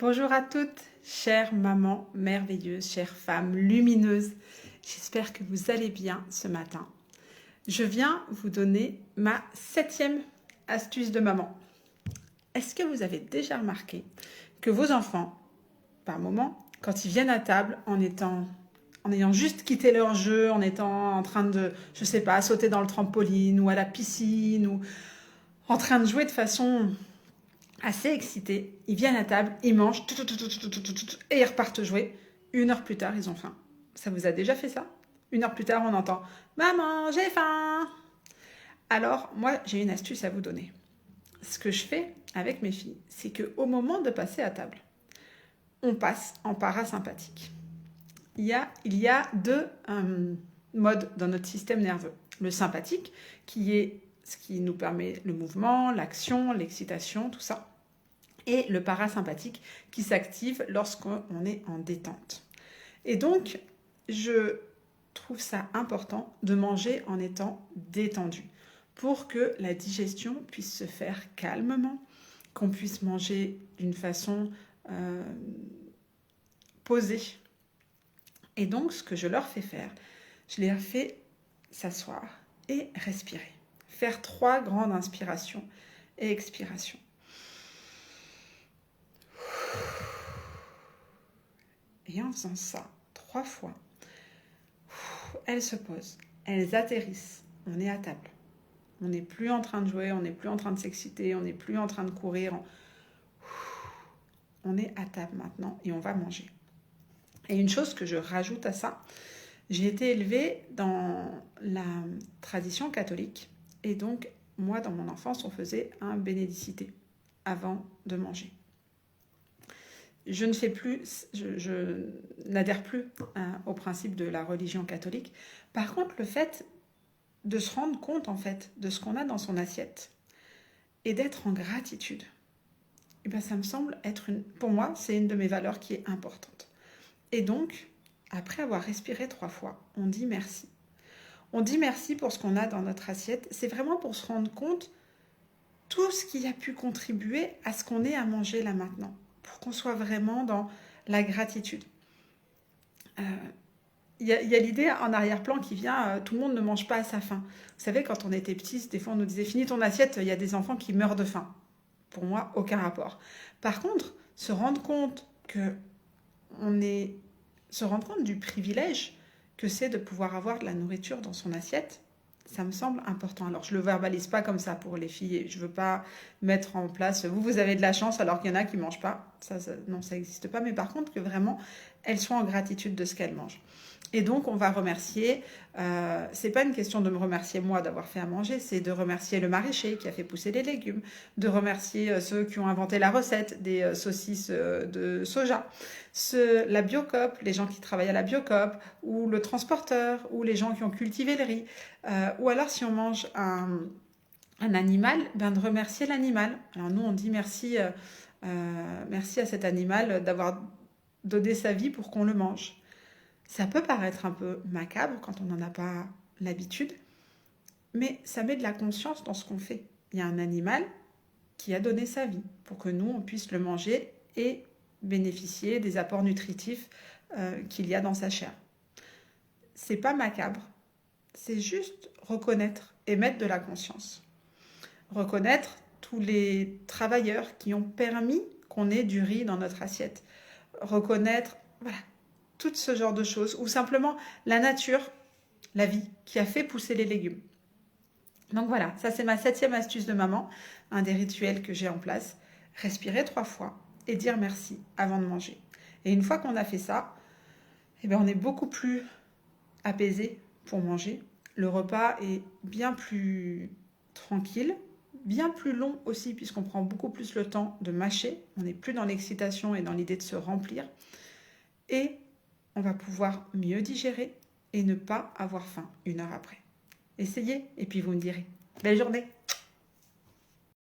Bonjour à toutes, chères mamans merveilleuses, chères femmes lumineuses. J'espère que vous allez bien ce matin. Je viens vous donner ma 7e astuce de maman. Est-ce que vous avez déjà remarqué que vos enfants, par moment, quand ils viennent à table en ayant juste quitté leur jeu, en étant en train de, je sais pas, sauter dans le trampoline ou à la piscine ou en train de jouer de façon assez excités, ils viennent à table, ils mangent, et ils repartent jouer. 1 heure plus tard, ils ont faim. Ça vous a déjà fait ça? 1 heure plus tard, on entend « Maman, j'ai faim !» Alors, moi, j'ai une astuce à vous donner. Ce que je fais avec mes filles, c'est qu'au moment de passer à table, on passe en parasympathique. Il y a deux modes dans notre système nerveux. Le sympathique, qui est ce qui nous permet le mouvement, l'action, l'excitation, tout ça. Et le parasympathique qui s'active lorsqu'on est en détente. Et donc, je trouve ça important de manger en étant détendu pour que la digestion puisse se faire calmement, qu'on puisse manger d'une façon posée. Et donc, ce que je leur fais faire, je les fais s'asseoir et respirer. Faire 3 grandes inspirations et expirations. Et en faisant ça 3 fois, elles se posent, elles atterrissent, on est à table. On n'est plus en train de jouer, on n'est plus en train de s'exciter, on n'est plus en train de courir. On est à table maintenant et on va manger. Et une chose que je rajoute à ça, j'ai été élevée dans la tradition catholique. Et donc, moi, dans mon enfance, on faisait un bénédicité avant de manger. Je n'adhère plus au principe de la religion catholique. Par contre, le fait de se rendre compte en fait de ce qu'on a dans son assiette et d'être en gratitude, et bien, ça me semble être pour moi, c'est une de mes valeurs qui est importante. Et donc, après avoir respiré 3 fois, on dit merci. On dit merci pour ce qu'on a dans notre assiette. C'est vraiment pour se rendre compte tout ce qui a pu contribuer à ce qu'on ait à manger là maintenant, pour qu'on soit vraiment dans la gratitude. Il y a l'idée en arrière-plan qui vient, tout le monde ne mange pas à sa faim. Vous savez, quand on était petits, des fois on nous disait « finis ton assiette », il y a des enfants qui meurent de faim. Pour moi, aucun rapport. Par contre, se rendre compte du privilège que c'est de pouvoir avoir de la nourriture dans son assiette, ça me semble important. Alors, je ne le verbalise pas comme ça pour les filles. Je ne veux pas mettre en place « vous avez de la chance alors qu'il y en a qui ne mangent pas ». Non, ça n'existe pas. Mais par contre, que vraiment, elles soient en gratitude de ce qu'elles mangent. Et donc, on va remercier, c'est pas une question de me remercier moi d'avoir fait à manger, c'est de remercier le maraîcher qui a fait pousser les légumes, de remercier ceux qui ont inventé la recette des saucisses de soja, la Biocoop, les gens qui travaillent à la Biocoop, ou le transporteur, ou les gens qui ont cultivé le riz. Ou alors, si on mange un animal, de remercier l'animal. Alors nous, on dit merci à cet animal d'avoir donné sa vie pour qu'on le mange. Ça peut paraître un peu macabre quand on n'en a pas l'habitude, mais ça met de la conscience dans ce qu'on fait. Il y a un animal qui a donné sa vie pour que nous, on puisse le manger et bénéficier des apports nutritifs qu'il y a dans sa chair. C'est pas macabre, c'est juste reconnaître et mettre de la conscience. Reconnaître tous les travailleurs qui ont permis qu'on ait du riz dans notre assiette. Reconnaître, voilà, tout ce genre de choses, ou simplement la nature, la vie, qui a fait pousser les légumes. Donc voilà, ça c'est ma 7e astuce de maman, un des rituels que j'ai en place. Respirer 3 fois et dire merci avant de manger. Et une fois qu'on a fait ça, on est beaucoup plus apaisé pour manger. Le repas est bien plus tranquille, bien plus long aussi, puisqu'on prend beaucoup plus le temps de mâcher. On n'est plus dans l'excitation et dans l'idée de se remplir. Et on va pouvoir mieux digérer et ne pas avoir faim 1 heure après. Essayez et puis vous me direz. Belle journée!